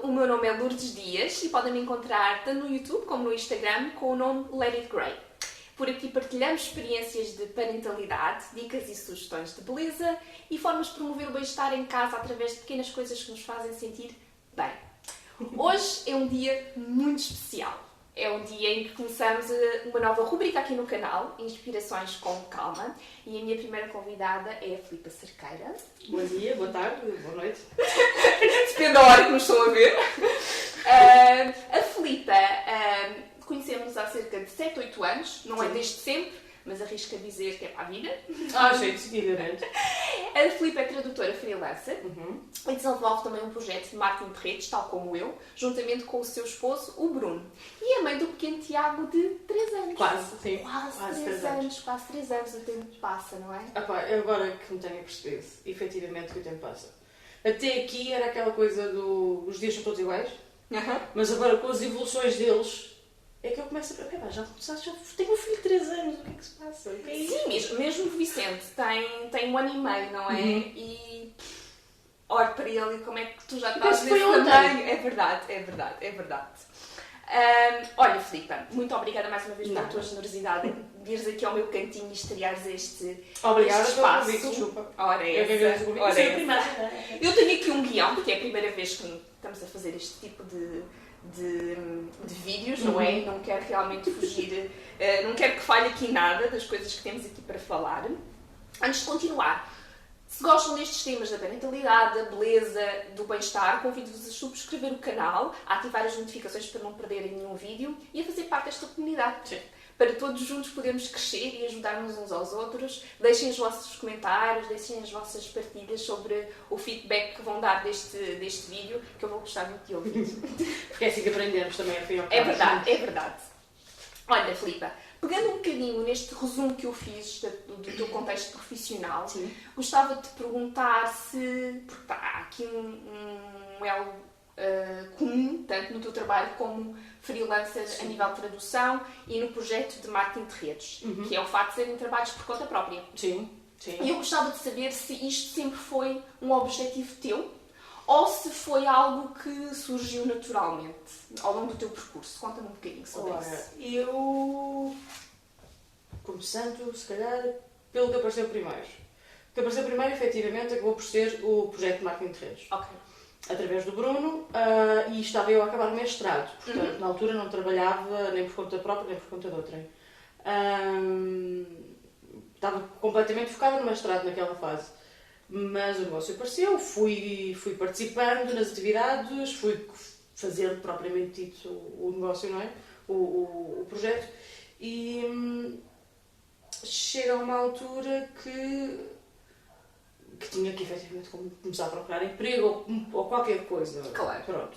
o meu nome é Lourdes Dias e podem me encontrar tanto no YouTube como no Instagram com o nome Let It Grey. Por aqui partilhamos experiências de parentalidade, dicas e sugestões de beleza e formas de promover o bem-estar em casa através de pequenas coisas que nos fazem sentir bem. Hoje é um dia muito especial. É um dia em que começamos uma nova rubrica aqui no canal, Inspirações com Calma, e a minha primeira convidada é a Filipa Cerqueira. Bom dia, boa tarde, boa noite. Depende da hora que nos estão a ver. A Filipa, conhecemos-nos há cerca de 7, 8 anos, não é desde sempre, mas arrisco a dizer que é para a vida. Sim, decididamente. A Filipa é tradutora freelancer e desenvolve também um projeto de marketing de redes, tal como eu, juntamente com o seu esposo, o Bruno. E é mãe do pequeno Tiago de 3 anos. Quase, sim. Quase 3 anos. Quase 3 anos o tempo passa, não é? Agora que me tenho percebido, efetivamente, que o tempo passa. Até aqui era aquela coisa os dias são todos iguais, mas agora com as evoluções deles, é que eu começo a pensar, já tenho um filho de 3 anos, o que é que se passa? Sim, mesmo o Vicente tem 1 ano e meio, não é? E olho para ele e como é que tu já estás nesse tamanho. É verdade. Olha, Filipa, muito obrigada mais uma vez pela tua generosidade em vires aqui ao meu cantinho e estreares este espaço. Desculpa. Eu tenho aqui um guião, porque é a primeira vez que estamos a fazer este tipo de vídeos, não é? Não quero realmente fugir, não quero que falhe aqui nada das coisas que temos aqui para falar. Antes de continuar, se gostam destes temas da parentalidade, da beleza, do bem-estar, convido-vos a subscrever o canal, a ativar as notificações para não perderem nenhum vídeo e a fazer parte desta comunidade. Sim. Para todos juntos podermos crescer e ajudar-nos uns aos outros. Deixem os vossos comentários, deixem as vossas partilhas sobre o feedback que vão dar deste vídeo, que eu vou gostar muito de ouvir. Porque é assim que aprendemos também a fio. É verdade. Olha, Filipa, pegando um bocadinho neste resumo que eu fiz do teu contexto profissional, gostava de te perguntar se, porque há aqui um elo comum, tanto no teu trabalho como freelancer a nível de tradução e no projeto de marketing de redes, que é o facto de serem trabalhos por conta própria. Sim. E eu gostava de saber se isto sempre foi um objetivo teu ou se foi algo que surgiu naturalmente ao longo do teu percurso. Conta-me um bocadinho sobre isso. Eu, começando, se calhar, pelo que apareceu primeiro. O que apareceu primeiro, efetivamente, acabou por ser o projeto de marketing de redes. Ok. Através do Bruno, e estava eu a acabar o mestrado. Portanto, na altura não trabalhava nem por conta própria, nem por conta de outrem. Estava completamente focada no mestrado naquela fase. Mas o negócio apareceu, fui participando nas atividades, fui fazendo propriamente dito o negócio, não é? O projeto. E chega a uma altura que tinha que efetivamente começar a procurar emprego ou qualquer coisa. Claro. Pronto.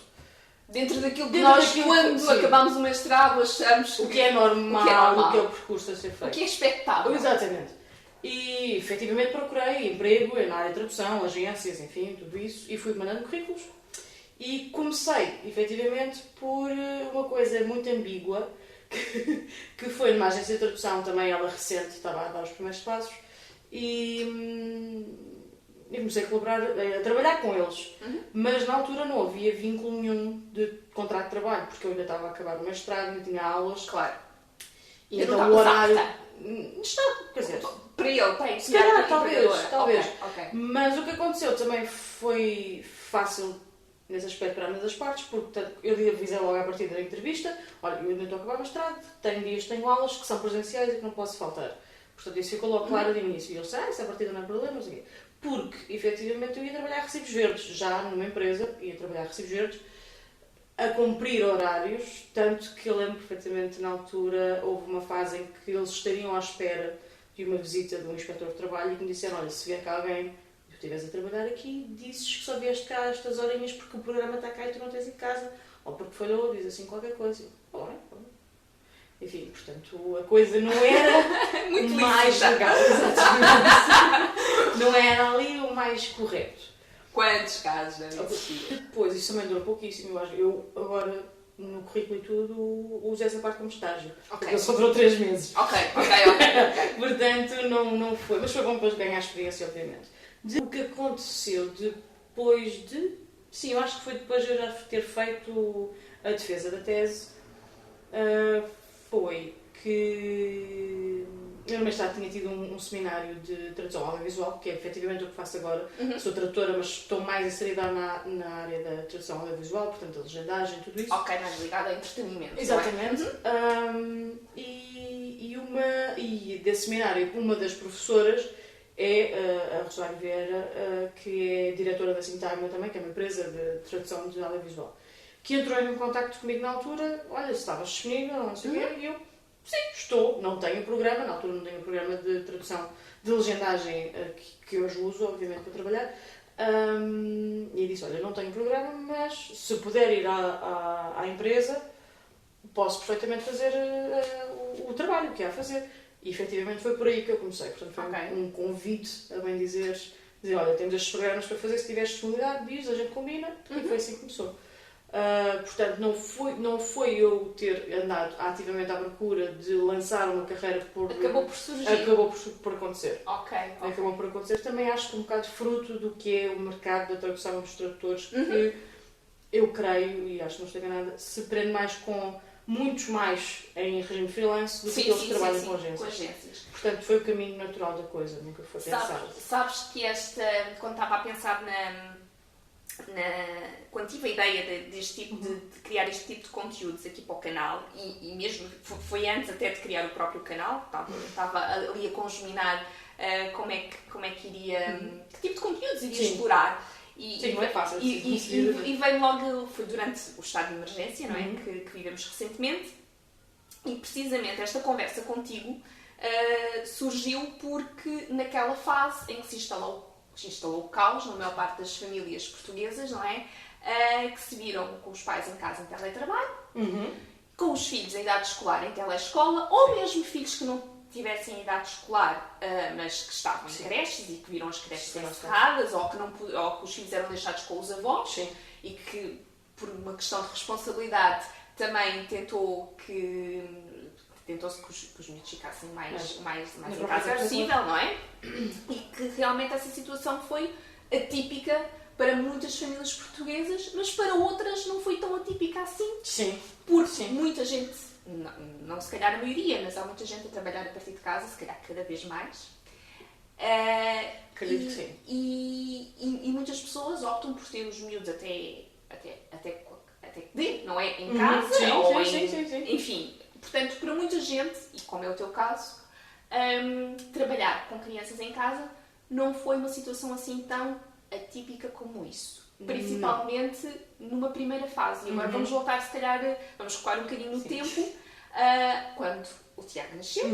Dentro daquilo que nós, quando acabámos o mestrado, achamos o que é normal, o que é o percurso a ser feito. O que é expectável. Exatamente. E efetivamente procurei emprego na área de tradução, agências, enfim, tudo isso, e fui mandando currículos. E comecei, efetivamente, por uma coisa muito ambígua, que foi numa agência de tradução também, ela recente, estava a dar os primeiros passos, e comecei a colaborar, a trabalhar com eles. Mas na altura não havia vínculo nenhum de contrato de trabalho, porque eu ainda estava a acabar o mestrado, ainda tinha aulas. Claro. E então o horário... Quer dizer, para ele tem. Se calhar, talvez. Okay. Mas o que aconteceu também foi fácil nesse aspecto para ambas as partes, porque eu avisei logo à partida da entrevista, olha, eu ainda estou a acabar o mestrado, tenho aulas que são presenciais e que não posso faltar. Portanto, isso ficou logo claro de início. E eu disse, isso à partida não é problema, não sei o quê. Porque, efetivamente, eu ia trabalhar recibos verdes, já numa empresa, ia trabalhar recibos verdes, a cumprir horários, tanto que eu lembro perfeitamente na altura, houve uma fase em que eles estariam à espera de uma visita de um inspetor de trabalho e que me disseram, olha, se vier cá alguém, tu estiveres a trabalhar aqui, dizes que só vieste cá estas horinhas porque o programa está cá e tu não tens em casa, ou porque falhou, diz assim qualquer coisa. Bom. Enfim, portanto, a coisa não era muito mais legal, exatamente. Não era ali o mais correto. Quantos casos devem existir? Depois, isso também durou pouquíssimo, eu acho. Eu agora, no currículo e tudo, usei essa parte como estágio. Porque ele só durou 3 meses. Ok. Portanto, não foi. Mas foi bom depois ganhar experiência, obviamente. O que aconteceu depois de Sim, eu acho que foi depois de eu já ter feito a defesa da tese, foi que eu no mestrado tinha tido um seminário de tradução audiovisual, que é efetivamente o que faço agora. Sou tradutora, mas estou mais inserida na área da tradução audiovisual, portanto a legendagem, tudo isso. Ok, mais ligada a entretenimento. Exatamente. E desse seminário, uma das professoras é a Rosário Vieira, que é diretora da Sintagma também, que é uma empresa de tradução de audiovisual, que entrou em contacto comigo na altura. Olha, se estavas disponível, não sei o quê, e eu, sim, estou, não tenho programa, na altura não tenho programa de tradução de legendagem que hoje uso, obviamente, para trabalhar. E disse, olha, não tenho programa, mas se puder ir à empresa, posso perfeitamente fazer o trabalho que há a fazer. E efetivamente foi por aí que eu comecei. Portanto, foi um convite, a bem dizer, olha, temos estes programas para fazer, se tiveres disponibilidade, diz, a gente combina, e foi assim que começou. Portanto, não foi eu ter andado ativamente à procura de lançar uma carreira por... Acabou por surgir. Acabou por acontecer. Ok. Acabou por acontecer. Também acho que um bocado fruto do que é o mercado da tradução dos tradutores, que eu creio, e acho que não estou enganada, se prende mais com muitos mais em regime freelance do que aqueles que trabalham com agências. Portanto, foi o caminho natural da coisa, nunca foi pensado. Sabes que quando estava a pensar quando tive a ideia deste tipo de criar este tipo de conteúdos aqui para o canal, e mesmo foi antes até de criar o próprio canal, estava ali a conjuminar como é que iria, que tipo de conteúdos iria explorar. Sim, não é fácil. E veio logo, foi durante o estado de emergência, não é? Que vivemos recentemente, e precisamente esta conversa contigo surgiu porque naquela fase em que se instalou o caos na maior parte das famílias portuguesas, não é? Que se viram com os pais em casa em teletrabalho, com os filhos em idade escolar em telescola, ou mesmo filhos que não tivessem em idade escolar, mas que estavam em creches e que viram as creches encerradas, ou que os filhos eram deixados com os avós, e que, por uma questão de responsabilidade, também tentou-se que os miúdos ficassem mais em casa possível, não é? E que realmente essa situação foi atípica para muitas famílias portuguesas, mas para outras não foi tão atípica assim. Sim. Porque muita gente, não se calhar a maioria, mas há muita gente a trabalhar a partir de casa, se calhar cada vez mais. Acredito que sim. E muitas pessoas optam por ter os miúdos até não é? Em casa, sim. Enfim. Portanto, para muita gente, e como é o teu caso, trabalhar com crianças em casa não foi uma situação assim tão atípica como isso. Principalmente numa primeira fase. E agora vamos voltar, se calhar, vamos recuar um bocadinho no tempo, quando o Tiago nasceu.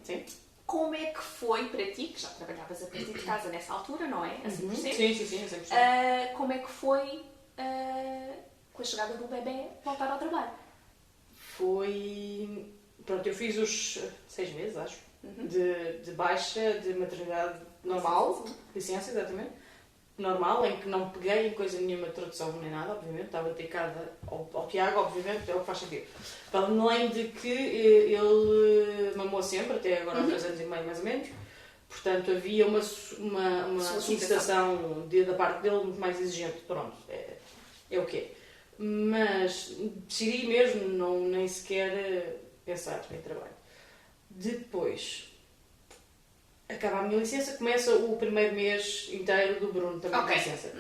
Sim. Como é que foi para ti, que já trabalhavas a partir de casa nessa altura, não é? Assim por ser? Sim, 100%. Como é que foi, com a chegada do bebê, voltar ao trabalho? Foi... Pronto, eu fiz os 6 meses, acho, de baixa, de maternidade normal, licença, exatamente, normal, em que não peguei em coisa nenhuma de tradução nem nada, obviamente, estava dedicada ao Tiago, obviamente, é o que faz sentido. Para além de que ele mamou sempre, até agora há 3 anos e meio mais ou menos, portanto havia uma solicitação da parte dele muito mais exigente, pronto, é o que é. Mas decidi mesmo nem sequer pensar em trabalho. Depois acaba a minha licença, começa o primeiro mês inteiro do Bruno também de licença.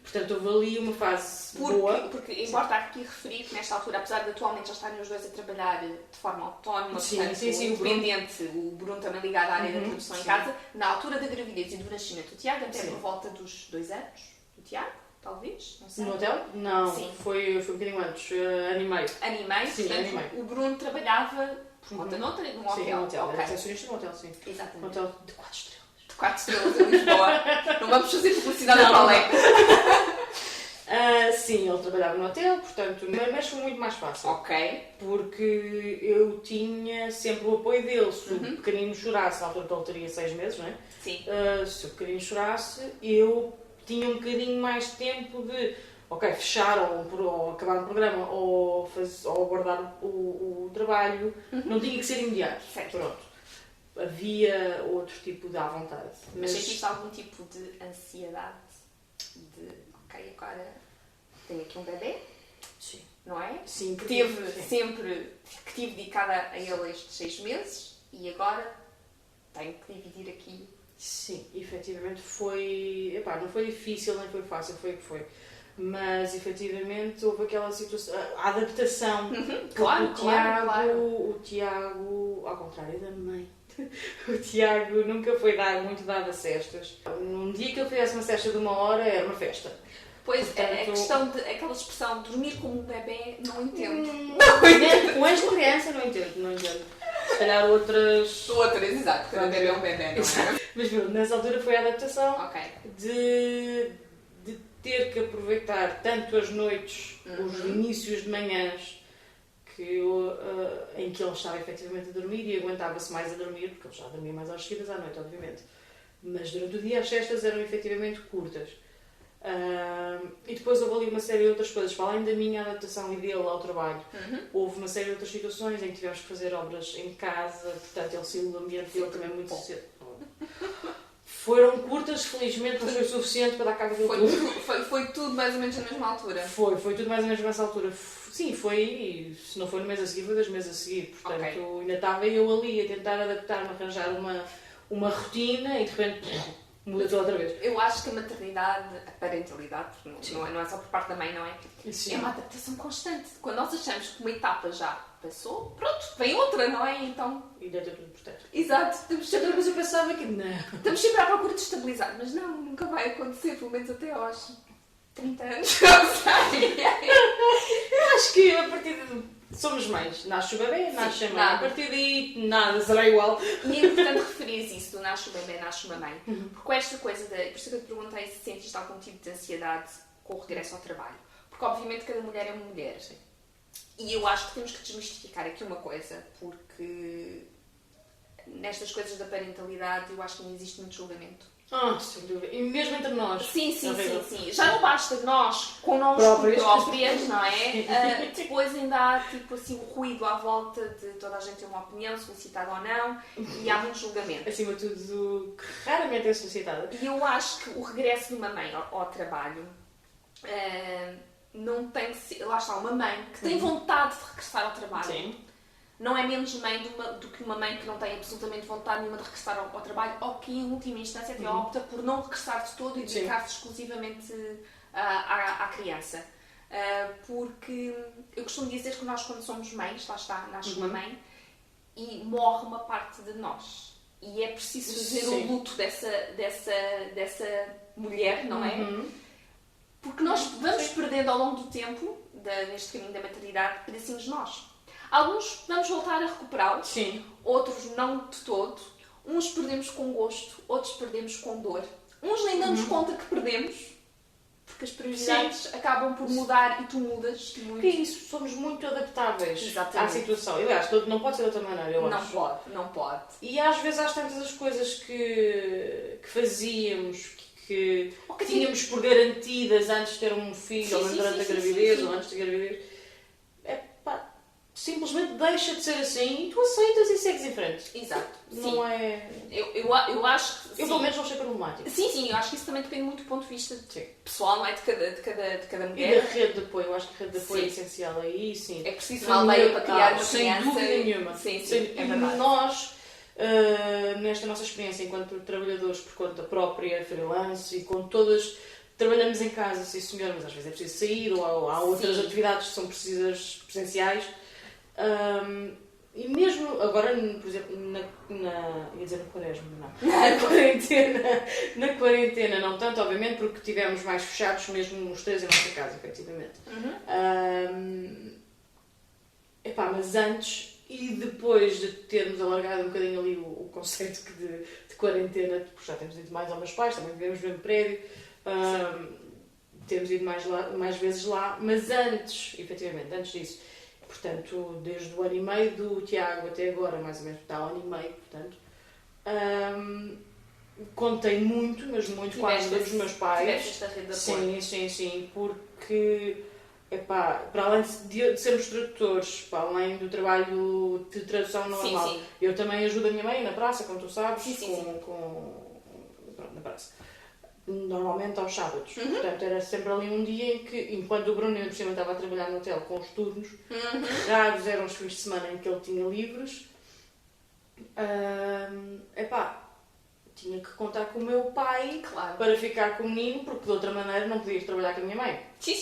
Portanto, houve ali uma fase boa. Porque importa aqui referir que nesta altura, apesar de atualmente já estarem os dois a trabalhar de forma autónoma, independente, o Bruno também ligado à área da produção em casa, na altura da gravidez e do nascimento do Tiago, até por volta dos 2 anos do Tiago, talvez, não sei. No hotel? Não, foi um bocadinho antes, ano e meio. Ano e meio, sim, portanto, o Bruno trabalhava por conta num hotel. Sim, num hotel, era recepcionista num hotel, sim. Exatamente. Um hotel de 4 estrelas. De 4 estrelas em Lisboa. Não vamos fazer publicidade ao Paleco. Sim, ele trabalhava no hotel, portanto, mas foi muito mais fácil. Ok. Porque eu tinha sempre o apoio dele. Se o pequenino chorasse, na altura ele teria 6 meses, não é? Sim. Se o pequenino chorasse, eu tinha um bocadinho mais de tempo de, fechar ou acabar o programa ou aguardar o trabalho. Não tinha que ser imediato. Certo. Pronto. Havia outro tipo de à vontade. Mas sentiste algum tipo de ansiedade? Agora tem aqui um bebê, Sim. não é? Sim, Que tive dedicada a ele estes 6 meses e agora tenho que dividir aqui. Sim, efetivamente foi... Epá, não foi difícil, nem foi fácil, foi o que foi. Mas, efetivamente, houve aquela situação... A adaptação. Claro, O Tiago, ao contrário da mãe, o Tiago nunca foi muito dado a cestas. Num dia que ele fizesse uma cesta de 1 hora, era uma festa. Pois, Portanto, a questão de... Aquela expressão, dormir como um bebê, não entendo. Com esta criança, não entendo. Se calhar outras... Exato. Cada bebê é um bebê, não é? Mas, nessa altura foi a adaptação Ok. de ter que aproveitar tanto as noites, os inícios de manhãs, em que ele estava efetivamente a dormir e aguentava-se mais a dormir, porque ele já dormia mais às seguidas à noite, obviamente. Mas durante o dia as cestas eram efetivamente curtas. E depois houve ali uma série de outras coisas, para além da minha adaptação e dele ao trabalho. Houve uma série de outras situações em que tivemos que fazer obras em casa, portanto ele saiu do ambiente dele também muito cedo. Foram curtas, felizmente não foi suficiente para dar cabo de tudo. Foi tudo mais ou menos na mesma altura? Foi tudo mais ou menos nessa altura. Sim, foi, se não foi no mês a seguir, foi 2 meses a seguir. Portanto, ainda estava eu ali a tentar adaptar-me, arranjar uma rotina e de repente muda tudo outra vez. Eu acho que a maternidade, a parentalidade, porque não é só por parte da mãe, não é? Sim. É uma adaptação constante. Quando nós achamos que uma etapa já passou, pronto, vem outra, não é? Então... E deve ter tudo por terra. Exato. Mas eu pensava que não. Estamos sempre à procura de estabilizar, mas não, nunca vai acontecer, pelo menos até aos 30 anos. Não sei. Eu acho que a partir de... Somos mães. Nasce o bebê, nasce a mãe. A partir daí, nada será igual. E é importante referir isso, do nasce o bebê, nasce uma mãe. Porque com esta coisa, por isso que eu te perguntei se sentiste algum tipo de ansiedade com o regresso ao trabalho. Porque obviamente cada mulher é uma mulher. Sim. E eu acho que temos que desmistificar aqui uma coisa, porque nestas coisas da parentalidade eu acho que não existe muito julgamento. Sem dúvida. E mesmo entre nós. Sim. Já não basta nós, com nós próprias, não é? Depois ainda há tipo assim o ruído à volta de toda a gente ter uma opinião, solicitada ou não, e há muito julgamento. Acima de tudo, que raramente é solicitada. E eu acho que o regresso de uma mãe ao trabalho não tem que ser... Lá está, uma mãe que tem vontade de regressar ao trabalho. Sim. Não é menos mãe do que uma mãe que não tem absolutamente vontade nenhuma de regressar ao trabalho ou que, em última instância, até opta por não regressar de todo e dedicar-se exclusivamente à criança. Porque eu costumo dizer que nós, quando somos mães, lá está, nasce uma mãe e morre uma parte de nós. E é preciso fazer o luto dessa mulher, não é? Porque nós vamos perdendo ao longo do tempo, neste caminho da maternidade, pedacinhos de nós. Alguns vamos voltar a recuperá-los, outros não de todo. Uns perdemos com gosto, outros perdemos com dor. Uns nem damos conta que perdemos, porque as prioridades acabam por mudar e tu mudas muito. Que é isso, somos muito adaptáveis à situação. Aliás, não pode ser de outra maneira, eu acho. Não pode. E às vezes há tantas as coisas que fazíamos, que tínhamos por garantidas antes de ter um filho, ou durante a gravidez, ou antes da gravidez. Simplesmente deixa de ser assim e tu aceitas e segues em frente. Exato. Não é... Eu acho que... Eu pelo menos não achei problemático. Sim, eu acho que isso também depende muito do ponto de vista pessoal, não é? De cada mulher. E da rede de apoio. Eu acho que a rede de apoio é essencial aí, sim. É preciso uma aldeia para criar uma sem criança. Dúvida nenhuma. Sim, é verdade. Nós, nesta nossa experiência enquanto trabalhadores por conta própria, freelance e com todas... Trabalhamos em casa, sim senhor, mas às vezes é preciso sair ou há outras atividades que são precisas presenciais. E mesmo agora, por exemplo, ia dizer na quaresma, não. Na quarentena não tanto, obviamente, porque estivemos mais fechados mesmo os 3 em nossa casa, efetivamente. Mas antes e depois de termos alargado um bocadinho ali o conceito de quarentena, porque já temos ido mais aos meus pais, também vivemos no mesmo prédio, temos ido mais vezes lá, mas efetivamente, antes disso, portanto, desde o ano e meio do Tiago até agora, mais ou menos, está 1 ano e meio, portanto, contei muito, mas muito com a ajuda dos meus pais. Tiveste esta rede de apoio. Sim, porque, para além de sermos tradutores, para além do trabalho de tradução normal, eu também ajudo a minha mãe na praça, como tu sabes, na praça. normalmente aos sábados. Portanto, era sempre ali um dia em que, enquanto o Bruno por cima estava a trabalhar no hotel com os turnos, raros eram os fins de semana em que ele tinha livres, tinha que contar com o meu pai para ficar com o menino, porque de outra maneira não podia ir trabalhar com a minha mãe. Sim.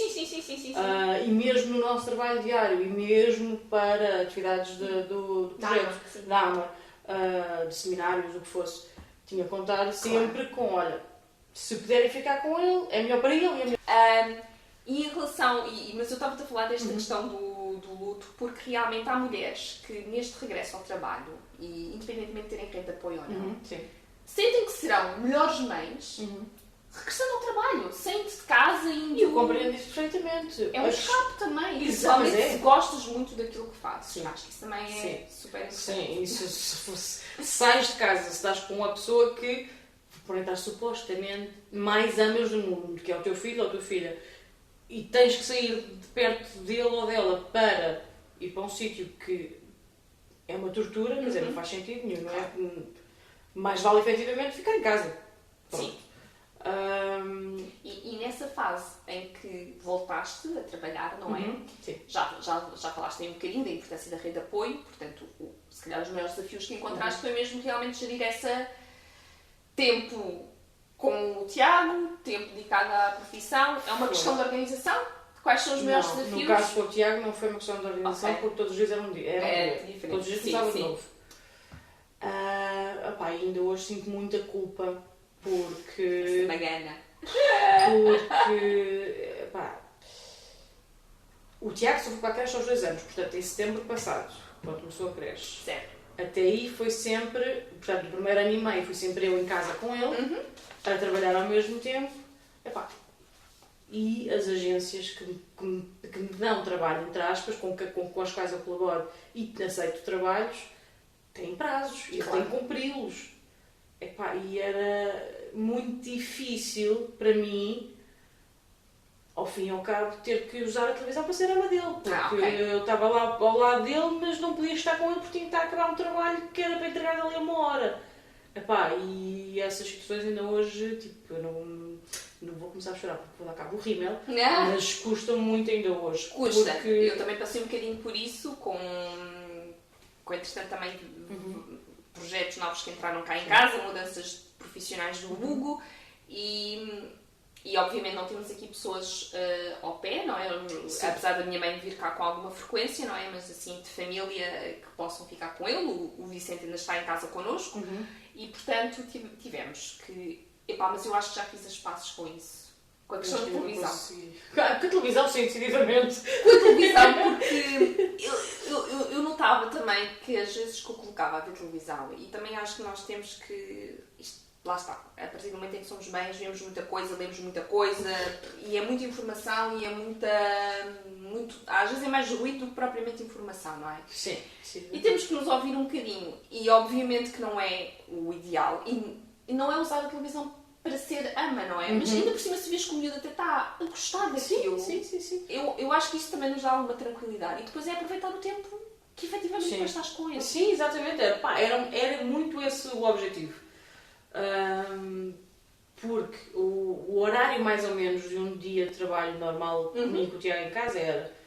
E mesmo no nosso trabalho diário, e mesmo para atividades do projeto, da AMA, de seminários, o que fosse, tinha que contar sempre com, olha, se puderem ficar com ele, é melhor para ele e é melhor. E em relação, mas eu estava-te a falar desta questão do luto, porque realmente há mulheres que neste regresso ao trabalho, e independentemente de terem rede de apoio ou não, sentem que serão melhores mães regressando ao trabalho, saindo de casa e eu compreendo isso perfeitamente. É um escape também, principalmente se gostas muito daquilo que fazes. Acho que isso também é super importante. Sim, isso se sais de casa, se estás com uma pessoa que, por estar supostamente mais amas do mundo, que é o teu filho ou a tua filha, e tens que sair de perto dele ou dela para ir para um sítio que é uma tortura, quer dizer, não faz sentido nenhum, não é? Mais vale efetivamente ficar em casa. Pronto. Sim. E nessa fase em que voltaste a trabalhar, não é? Sim. Já falaste aí um bocadinho da importância da rede de apoio, portanto, se calhar os maiores desafios que encontraste foi mesmo realmente gerir esse tempo com o Tiago, tempo dedicado à profissão. É uma questão de organização? Quais são os maiores desafios? No caso com o Tiago não foi uma questão de organização, porque todos os dias era um dia. Diferente. Todos os dias começava de novo. Ainda hoje sinto muita culpa porque... Magana. Porque... o Tiago só foi para a creche aos 2 anos, portanto em setembro passado, quando começou a creche. Certo. Até aí foi sempre, portanto no primeiro ano e meio fui sempre eu em casa com ele, a trabalhar ao mesmo tempo. E as agências que me dão trabalho, entre aspas, com as quais eu colaboro e aceito trabalhos, têm prazos e eu tenho que cumpri-los. E era muito difícil para mim, ao fim e ao cabo, ter que usar a televisão para ser ama dele. Porque eu estava lá ao lado dele, mas não podia estar com ele porque tinha que estar a acabar um trabalho que era para entregar ali a 1 hora. E essas situações ainda hoje, eu não vou começar a chorar porque vou dar cabo do rímel, mas custam muito ainda hoje. Custa. Porque... Eu também passei um bocadinho por isso, com entretanto também projetos novos que entraram cá em casa, mudanças profissionais do Hugo e obviamente não temos aqui pessoas ao pé, não é? Apesar da minha mãe vir cá com alguma frequência, não é? Mas assim, de família que possam ficar com ele. O Vicente ainda está em casa connosco e portanto tivemos que... mas eu acho que já fiz as pazes com isso. Com a questão da televisão. Com a televisão, sim, decididamente. Com a televisão, porque eu notava também que às vezes que eu colocava a ver televisão e também acho que nós temos que... Lá está, a partir do momento em que somos mães, vemos muita coisa, lemos muita coisa e é muita informação e é às vezes é mais ruído do que propriamente informação, não é? Sim. E temos que nos ouvir um bocadinho e obviamente que não é o ideal e não é usar a televisão para ser ama, não é? Mas ainda por cima se vês que o miúdo até está a gostar daquilo. Sim. Eu acho que isso também nos dá alguma tranquilidade e depois é aproveitar o tempo que efetivamente depois estás com ele. Sim, exatamente. Era muito esse o objetivo. Porque o horário mais ou menos de um dia de trabalho normal comigo com o Tiago em casa era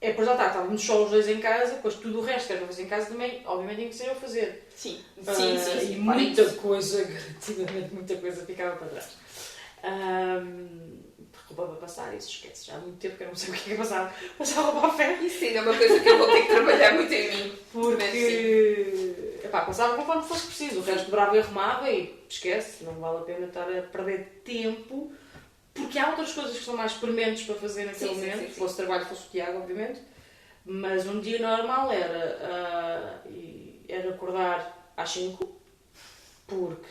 depois lá estávamos só os 2 em casa, depois tudo o resto que era para fazer em casa também, obviamente tinha que ser eu a fazer. Sim. E muita coisa, garantidamente muita coisa ficava para trás. Roupa para passar, isso esquece, já há muito tempo que eu não sei o que é passar roupa a ferro. Isso ainda é uma coisa que eu vou ter que trabalhar muito em mim. Porque passava conforme fosse preciso, o resto dobrava e arrumava e esquece, não vale a pena estar a perder tempo, porque há outras coisas que são mais prementes para fazer naquele momento, se fosse trabalho, fosse o Tiago, obviamente, mas um dia normal era acordar às 5, porque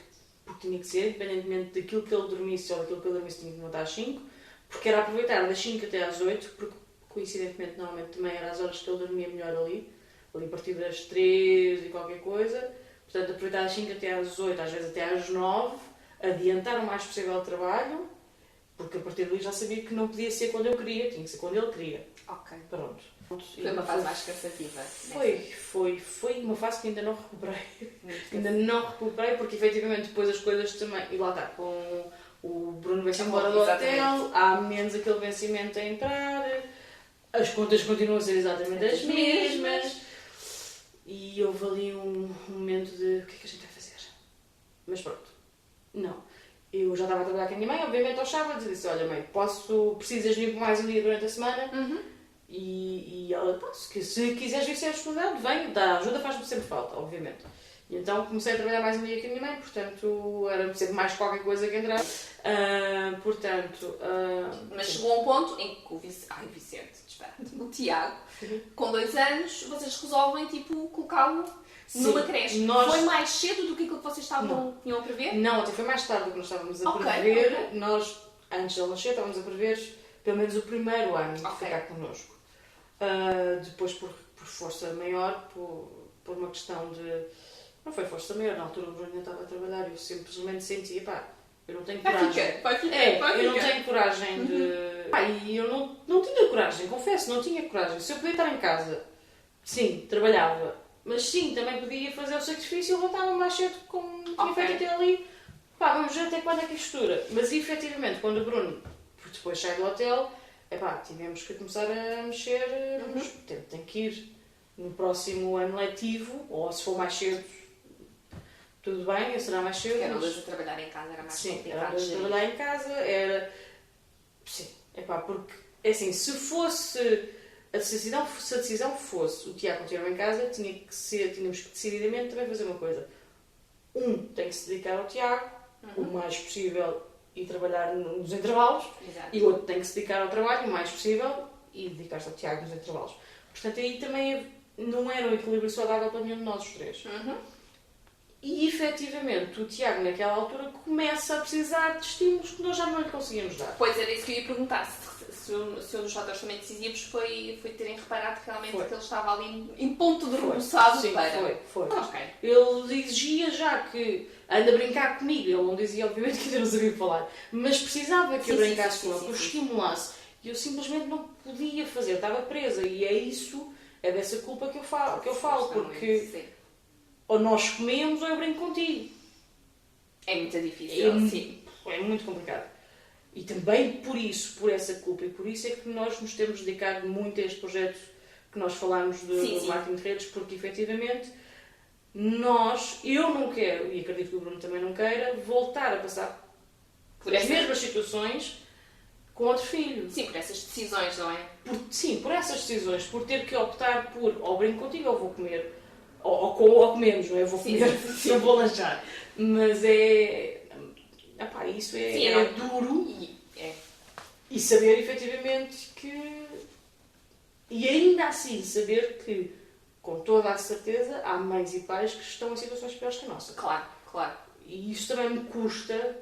tinha que ser, independentemente daquilo que ele dormisse ou daquilo que eu dormisse, tinha que levantar às 5, porque era aproveitar das 5 até às 8, porque coincidentemente normalmente também era as horas que ele dormia melhor ali a partir das 3 e qualquer coisa, portanto aproveitar das 5 até às 8, às vezes até às 9, adiantar o mais possível o trabalho, porque a partir dali já sabia que não podia ser quando eu queria, tinha que ser quando ele queria. Ok. Pronto. Foi uma fase mais cansativa. Foi uma fase que ainda não recuperei. Ainda não recuperei porque efetivamente depois as coisas também... E lá está, com o Bruno vai-se embora do hotel, há menos aquele vencimento a entrar, as contas continuam a ser exatamente as mesmas. E houve ali um momento de o que é que a gente vai fazer? Mas pronto, não. Eu já estava a trabalhar com a minha mãe, obviamente aos sábados, e disse, olha mãe, precisas vir por mais um dia durante a semana? E ela, se quiseres vir ser estudante, vem, dá ajuda, faz-me sempre falta, obviamente. E então comecei a trabalhar mais um dia com a minha mãe, portanto era sempre mais qualquer coisa que entrar. Mas chegou a um ponto em que o Tiago, com 2 anos, vocês resolvem tipo colocá-lo numa creche. Foi mais cedo do que aquilo que vocês tinham a prever? Não, até foi mais tarde do que nós estávamos a prever. Okay. Nós, antes de ele nascer, estávamos a prever pelo menos o primeiro ano de ficar connosco. Depois, por força maior, por uma questão de... Não foi força maior, na altura o Bruno ainda estava a trabalhar e eu simplesmente sentia, eu não tenho coragem. Eu não tenho coragem de... E eu não tinha coragem, confesso, não tinha coragem. Se eu podia estar em casa, sim, trabalhava. Mas sim, também podia fazer o sacrifício e levantava mais cedo como tinha feito até ali. Vamos ver até quando é que isto dura. Mas efetivamente, quando o Bruno depois sai do hotel, tivemos que começar a mexer. Tem que ir no próximo ano letivo, ou se for mais cedo, tudo bem, será mais cedo. Era a trabalhar em casa, era mais complicado. Sim, era trabalhar em casa, era... Sim, porque, assim, se a decisão fosse o Tiago continuar em casa, tínhamos que decididamente também fazer uma coisa. Tem que se dedicar ao Tiago, o mais possível, e trabalhar nos intervalos. Exato. E o outro tem que se dedicar ao trabalho, o mais possível, e dedicar-se ao Tiago nos intervalos. Portanto, aí também não era um equilíbrio saudável para nenhum de nós os três. E, efetivamente, o Tiago, naquela altura, começa a precisar de estímulos que nós já não lhe conseguíamos dar. Pois era isso que eu ia perguntar. Se um dos fatores também decisivos foi terem reparado realmente que ele estava ali em ponto de rebuçado para... Foi. Okay. Ele exigia já que anda a brincar comigo. Ele não dizia, obviamente, que ainda não sabia falar. Mas precisava que eu brincasse com ele, que eu estimulasse. E eu simplesmente não podia fazer. Eu estava presa. E é dessa culpa que eu falo. Porque ou nós comemos ou eu brinco contigo. É muito difícil, sim. É muito complicado. E também por essa culpa e por isso é que nós nos temos dedicado muito a este projeto que nós falámos do marketing de redes, porque efetivamente eu não quero, e acredito que o Bruno também não queira, voltar a passar por as mesmas situações com outro filho. Sim, por essas decisões, não é? Por essas decisões, por ter que optar por ou brinco contigo ou vou comer. Ou comemos, não é? Eu vou comer, não vou lanchar. Mas isso é duro. E saber efetivamente que... E ainda assim saber que, com toda a certeza, há mães e pais que estão em situações piores que a nossa. Claro. E isso também me custa,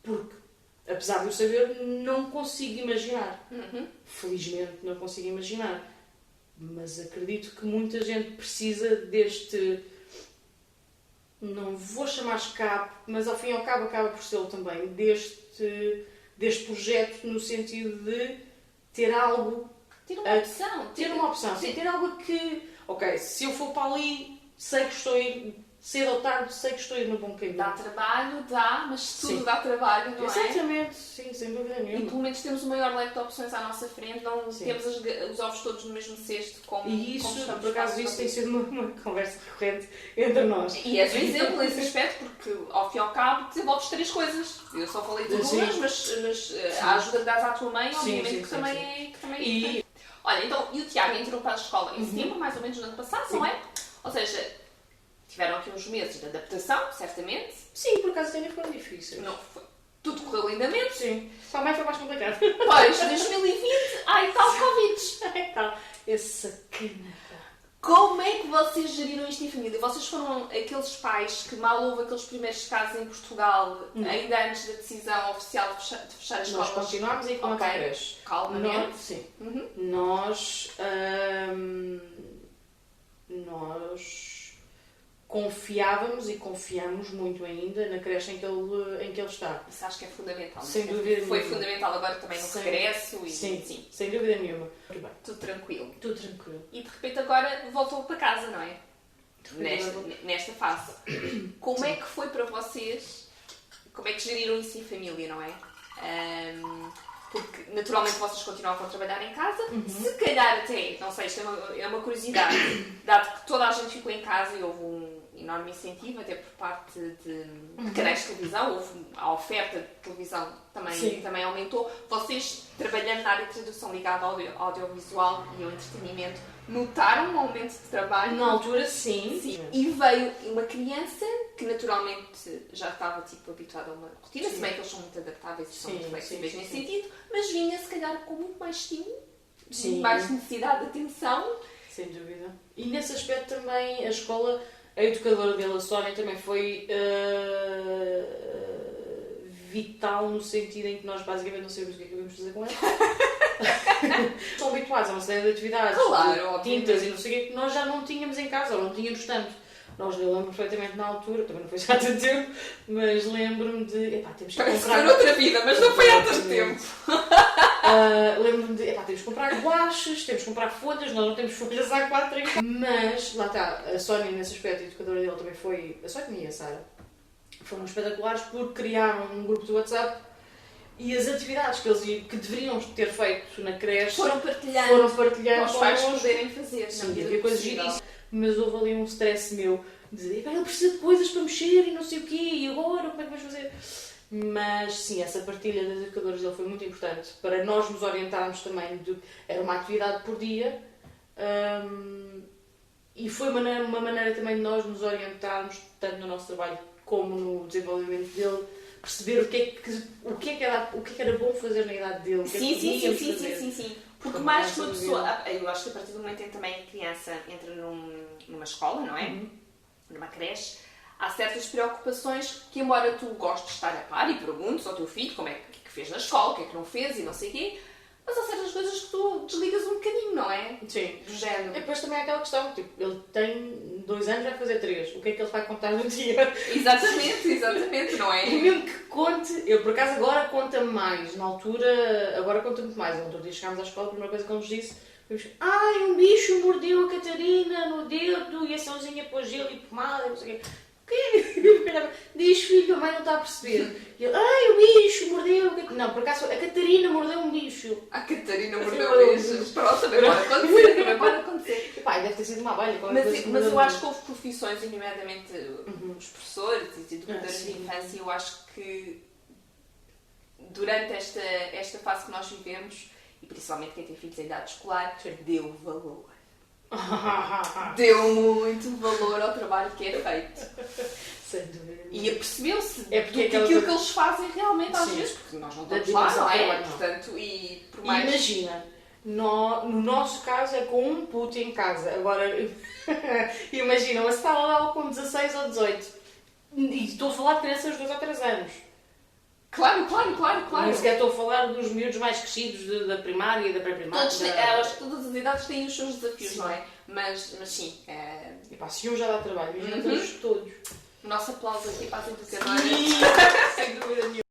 porque, apesar de eu saber, não consigo imaginar. Felizmente não consigo imaginar. Mas acredito que muita gente precisa deste... Não vou chamar escape, mas ao fim e ao cabo acaba por ser também deste projeto no sentido de ter algo... Ter uma opção. Ter uma opção. Sim, ter algo que... Ok, se eu for para ali, sei que estou a ir... Cedo ou tarde, sei que estou a ir no bom caminho. Dá trabalho, mas tudo dá trabalho, não é? Exatamente, sim, sem dúvida nenhuma. E pelo menos temos o maior leque de opções à nossa frente, não temos os ovos todos no mesmo cesto, como por acaso, isso tem sido uma conversa recorrente entre nós. E és um exemplo nesse aspecto, porque ao fim e ao cabo desenvolves 3 coisas. Eu só falei de 2, mas a ajuda que dás à tua mãe, obviamente, que também é. Olha, então, e o Tiago entrou para a escola em setembro, mais ou menos, no ano passado, não é? Ou seja... Tiveram aqui uns meses de adaptação, certamente. Sim, por acaso também foram difíceis. Não, tudo correu lindamente. Sim. Só a mãe foi mais complicado. Pois, 2020, tal Covid. Tal. Esse sacana. Como é que vocês geriram isto em família? Vocês foram aqueles pais que mal houve aqueles primeiros casos em Portugal, ainda antes da decisão oficial de fechar as escolas? Nós continuámos aí com a creche. Calmamente. Sim. Nós confiávamos e confiamos muito ainda na creche em que ele está. Isso acho que é fundamental. Sem dúvida nenhuma. Foi fundamental agora também no regresso. Sim, sem dúvida nenhuma. Tudo bem. Tudo tranquilo. Tudo tranquilo. E de repente agora voltou para casa, não é? Nesta fase. Como é que foi para vocês como é que geriram isso em família, não é? Porque naturalmente vocês continuavam a trabalhar em casa, se calhar até, não sei, isto é uma curiosidade, dado que toda a gente ficou em casa e houve um enorme incentivo, até por parte de canais de televisão, houve a oferta de televisão também aumentou. Vocês, trabalhando na área de tradução ligada ao audiovisual e ao entretenimento, notaram um aumento de trabalho? Na altura, sim. E veio uma criança que naturalmente já estava habituada a uma rotina, se bem que eles são muito adaptáveis e são muito flexíveis nesse sentido, mas vinha se calhar com muito mais estímulo, mais necessidade de atenção. Sem dúvida. E nesse aspecto também a escola, a educadora dele, a Sónia, também foi vital no sentido em que nós basicamente não sabemos o que é que devemos fazer com ela. Estão habituados a uma série de atividades, tintas e não sei o que nós já não tínhamos em casa, ou não tínhamos tanto. Eu lembro perfeitamente na altura, também não foi já há tanto tempo, mas lembro-me de... temos que comprar... outra vida, mas não foi há tanto tempo. Lembro-me de... temos que comprar guaches, temos que comprar folhas, nós não temos folhas A4 em casa. Mas, lá está, a Sónia nesse aspecto, a educadora dele também foi... A Sónia e a Sara foram espetaculares porque criaram um grupo de WhatsApp e as atividades que deveriam ter feito na creche foram partilhando para os pais poderem fazer. Sim, havia coisas giríssimas. Mas houve ali um stress meu de dizer, ele precisa de coisas para mexer e não sei o quê, e agora como é que vamos fazer? Mas sim, essa partilha das educadoras dele foi muito importante para nós nos orientarmos também. Era uma atividade por dia e foi uma maneira também de nós nos orientarmos, tanto no nosso trabalho como no desenvolvimento dele, perceber o que é que era bom fazer na idade dele. Sim. Porque mais que uma pessoa, eu acho que a partir do momento em que também a criança entra numa escola, não é? Numa creche, há certas preocupações que, embora tu gostes de estar a par e perguntes ao teu filho como é que fez na escola, o que é que não fez e não sei o quê, mas há certas coisas que tu desligas um bocadinho, não é? Sim. Do género. E depois também há aquela questão, ele tem 2 anos, vai fazer 3, o que é que ele vai contar no dia? Exatamente, não é? E mesmo que conte, eu por acaso agora conta-me mais, na altura, agora conta muito mais. No outro dia chegámos à escola, a primeira coisa que ele nos disse foi um bicho mordeu a Catarina no dedo e a Sãozinha pôs gelo e pomada e não sei o quê. Diz, filho, a mãe não está a perceber. E ele, o bicho mordeu. Não, por acaso a Catarina mordeu um bicho. A Catarina mordeu um bicho. Pronto, também pode acontecer. E deve ter sido uma abelha. Mas eu acho que houve profissões, nomeadamente os professores e educadores de infância, eu acho que durante esta fase que nós vivemos, e principalmente quem tem filhos em idade escolar, deu valor. Deu muito valor ao trabalho que é feito. Sem dúvida. E apercebeu-se porque aquilo que eles fazem realmente às vezes, porque nós não estamos lá, não é? Portanto, e por mais... Imagina, no nosso caso é com um puto em casa. Agora, imagina, uma sala de aula com 16 ou 18. E estou a falar de crianças de 2 ou 3 anos. Claro. Nem sequer estou a falar dos miúdos mais crescidos da primária e da pré-primária. Acho que todas as idades têm os seus desafios, não é? Mas sim. Se um já dá trabalho, imagina todos. O nosso aplauso aqui para as educadoras. Sem dúvida nenhuma.